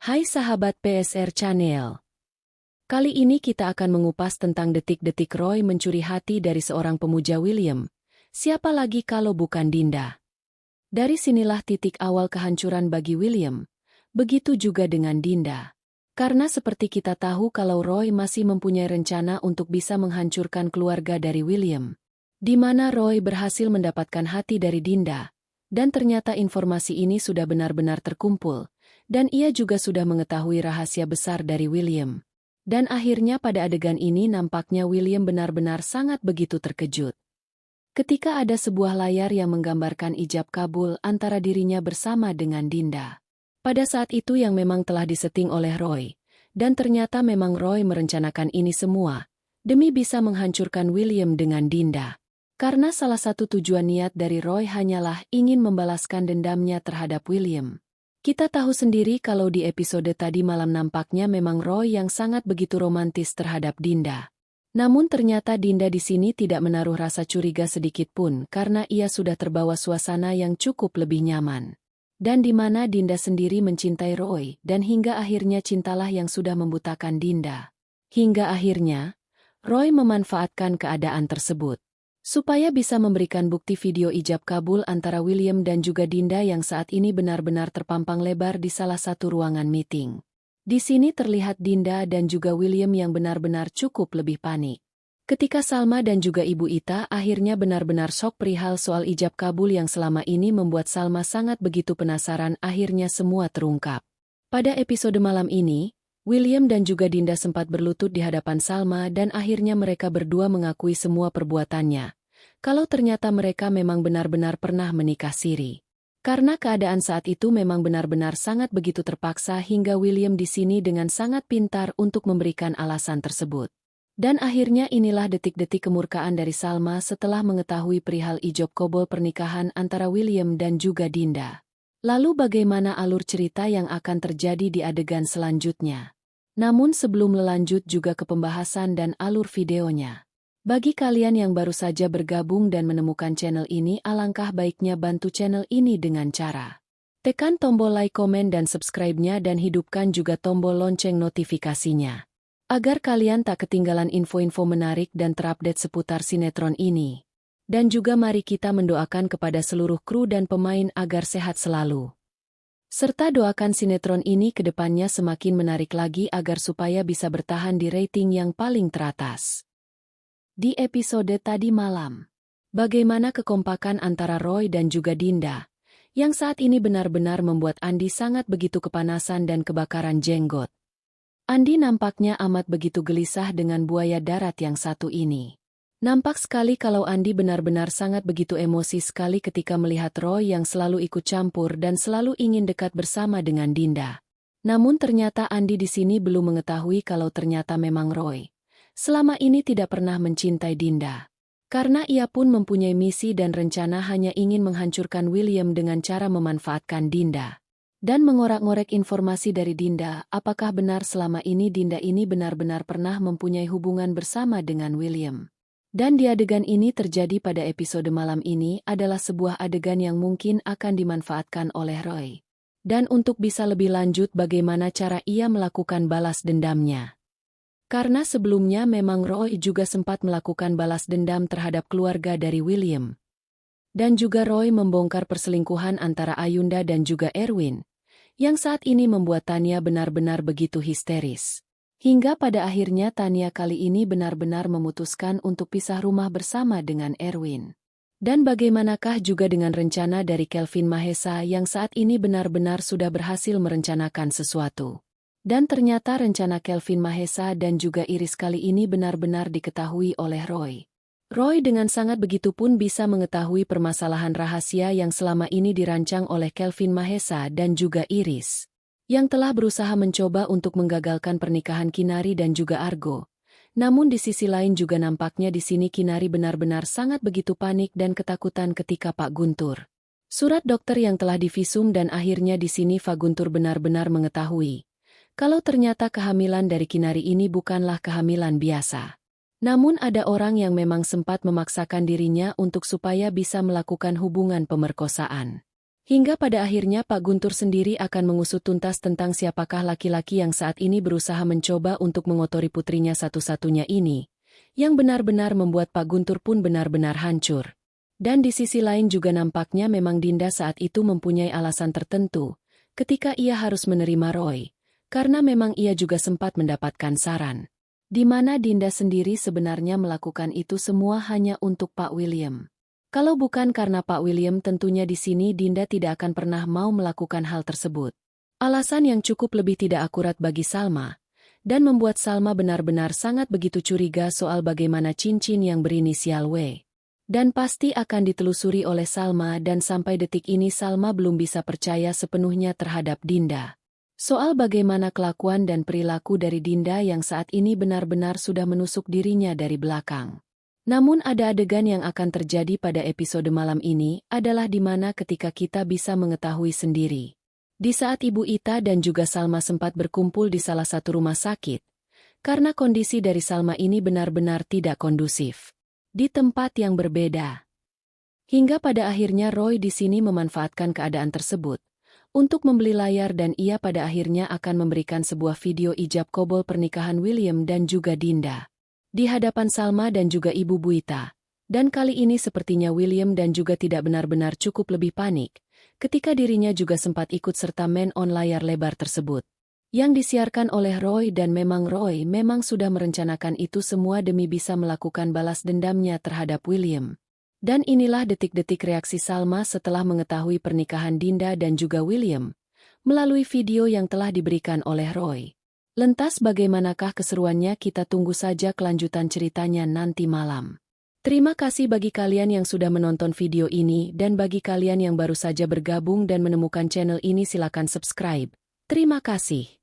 Hai sahabat PSR Channel. Kali ini kita akan mengupas tentang detik-detik Roy mencuri hati dari seorang pemuja William. Siapa lagi kalau bukan Dinda? Dari sinilah titik awal kehancuran bagi William. Begitu juga dengan Dinda. Karena seperti kita tahu kalau Roy masih mempunyai rencana untuk bisa menghancurkan keluarga dari William. Di mana Roy berhasil mendapatkan hati dari Dinda. Dan ternyata informasi ini sudah benar-benar terkumpul. Dan ia juga sudah mengetahui rahasia besar dari William. Dan akhirnya pada adegan ini nampaknya William benar-benar sangat begitu terkejut. Ketika ada sebuah layar yang menggambarkan ijab kabul antara dirinya bersama dengan Dinda. Pada saat itu yang memang telah disetting oleh Roy. Dan ternyata memang Roy merencanakan ini semua. Demi bisa menghancurkan William dengan Dinda. Karena salah satu tujuan niat dari Roy hanyalah ingin membalaskan dendamnya terhadap William. Kita tahu sendiri kalau di episode tadi malam nampaknya memang Roy yang sangat begitu romantis terhadap Dinda. Namun ternyata Dinda di sini tidak menaruh rasa curiga sedikit pun karena ia sudah terbawa suasana yang cukup lebih nyaman. Dan di mana Dinda sendiri mencintai Roy dan hingga akhirnya cintalah yang sudah membutakan Dinda. Hingga akhirnya, Roy memanfaatkan keadaan tersebut. Supaya bisa memberikan bukti video ijab kabul antara William dan juga Dinda yang saat ini benar-benar terpampang lebar di salah satu ruangan meeting. Di sini terlihat Dinda dan juga William yang benar-benar cukup lebih panik. Ketika Salma dan juga Ibu Ita akhirnya benar-benar shock perihal soal ijab kabul yang selama ini membuat Salma sangat begitu penasaran akhirnya semua terungkap. Pada episode malam ini, William dan juga Dinda sempat berlutut di hadapan Salma dan akhirnya mereka berdua mengakui semua perbuatannya. Kalau ternyata mereka memang benar-benar pernah menikah siri. Karena keadaan saat itu memang benar-benar sangat begitu terpaksa hingga William di sini dengan sangat pintar untuk memberikan alasan tersebut. Dan akhirnya inilah detik-detik kemurkaan dari Salma setelah mengetahui perihal ijab kabul pernikahan antara William dan juga Dinda. Lalu bagaimana alur cerita yang akan terjadi di adegan selanjutnya? Namun sebelum lanjut juga ke pembahasan dan alur videonya. Bagi kalian yang baru saja bergabung dan menemukan channel ini, alangkah baiknya bantu channel ini dengan cara tekan tombol like, komen, dan subscribe-nya dan hidupkan juga tombol lonceng notifikasinya. Agar kalian tak ketinggalan info-info menarik dan terupdate seputar sinetron ini. Dan juga mari kita mendoakan kepada seluruh kru dan pemain agar sehat selalu. Serta doakan sinetron ini ke depannya semakin menarik lagi agar supaya bisa bertahan di rating yang paling teratas. Di episode tadi malam, bagaimana kekompakan antara Roy dan juga Dinda, yang saat ini benar-benar membuat Andi sangat begitu kepanasan dan kebakaran jenggot. Andi nampaknya amat begitu gelisah dengan buaya darat yang satu ini. Nampak sekali kalau Andi benar-benar sangat begitu emosi sekali ketika melihat Roy yang selalu ikut campur dan selalu ingin dekat bersama dengan Dinda. Namun ternyata Andi di sini belum mengetahui kalau ternyata memang Roy selama ini tidak pernah mencintai Dinda. Karena ia pun mempunyai misi dan rencana hanya ingin menghancurkan William dengan cara memanfaatkan Dinda. Dan mengorak-ngorek informasi dari Dinda, apakah benar selama ini Dinda ini benar-benar pernah mempunyai hubungan bersama dengan William. Dan di adegan ini terjadi pada episode malam ini adalah sebuah adegan yang mungkin akan dimanfaatkan oleh Roy. Dan untuk bisa lebih lanjut bagaimana cara ia melakukan balas dendamnya. Karena sebelumnya memang Roy juga sempat melakukan balas dendam terhadap keluarga dari William. Dan juga Roy membongkar perselingkuhan antara Ayunda dan juga Erwin. Yang saat ini membuat Tania benar-benar begitu histeris. Hingga pada akhirnya Tania kali ini benar-benar memutuskan untuk pisah rumah bersama dengan Erwin. Dan bagaimanakah juga dengan rencana dari Kelvin Mahesa yang saat ini benar-benar sudah berhasil merencanakan sesuatu. Dan ternyata rencana Kelvin Mahesa dan juga Iris kali ini benar-benar diketahui oleh Roy. Roy dengan sangat begitu pun bisa mengetahui permasalahan rahasia yang selama ini dirancang oleh Kelvin Mahesa dan juga Iris. Yang telah berusaha mencoba untuk menggagalkan pernikahan Kinari dan juga Argo. Namun di sisi lain juga nampaknya di sini Kinari benar-benar sangat begitu panik dan ketakutan ketika Pak Guntur. Surat dokter yang telah divisum dan akhirnya di sini Pak Guntur benar-benar mengetahui. Kalau ternyata kehamilan dari Kinari ini bukanlah kehamilan biasa. Namun ada orang yang memang sempat memaksakan dirinya untuk supaya bisa melakukan hubungan pemerkosaan. Hingga pada akhirnya Pak Guntur sendiri akan mengusut tuntas tentang siapakah laki-laki yang saat ini berusaha mencoba untuk mengotori putrinya satu-satunya ini, yang benar-benar membuat Pak Guntur pun benar-benar hancur. Dan di sisi lain juga nampaknya memang Dinda saat itu mempunyai alasan tertentu, ketika ia harus menerima Roy, karena memang ia juga sempat mendapatkan saran, di mana Dinda sendiri sebenarnya melakukan itu semua hanya untuk Pak William. Kalau bukan karena Pak William tentunya di sini Dinda tidak akan pernah mau melakukan hal tersebut. Alasan yang cukup lebih tidak akurat bagi Salma, dan membuat Salma benar-benar sangat begitu curiga soal bagaimana cincin yang berinisial W. Dan pasti akan ditelusuri oleh Salma dan sampai detik ini Salma belum bisa percaya sepenuhnya terhadap Dinda. Soal bagaimana kelakuan dan perilaku dari Dinda yang saat ini benar-benar sudah menusuk dirinya dari belakang. Namun ada adegan yang akan terjadi pada episode malam ini adalah di mana ketika kita bisa mengetahui sendiri. Di saat Ibu Ita dan juga Salma sempat berkumpul di salah satu rumah sakit, karena kondisi dari Salma ini benar-benar tidak kondusif. Di tempat yang berbeda. Hingga pada akhirnya Roy di sini memanfaatkan keadaan tersebut untuk membeli layar dan ia pada akhirnya akan memberikan sebuah video ijab kabul pernikahan William dan juga Dinda. Di hadapan Salma dan juga Ibu Buita. Dan kali ini sepertinya William dan juga tidak benar-benar cukup lebih panik, ketika dirinya juga sempat ikut serta main on layar lebar tersebut. Yang disiarkan oleh Roy dan memang Roy memang sudah merencanakan itu semua demi bisa melakukan balas dendamnya terhadap William. Dan inilah detik-detik reaksi Salma setelah mengetahui pernikahan Dinda dan juga William, melalui video yang telah diberikan oleh Roy. Lantas bagaimanakah keseruannya kita tunggu saja kelanjutan ceritanya nanti malam. Terima kasih bagi kalian yang sudah menonton video ini dan bagi kalian yang baru saja bergabung dan menemukan channel ini silakan subscribe. Terima kasih.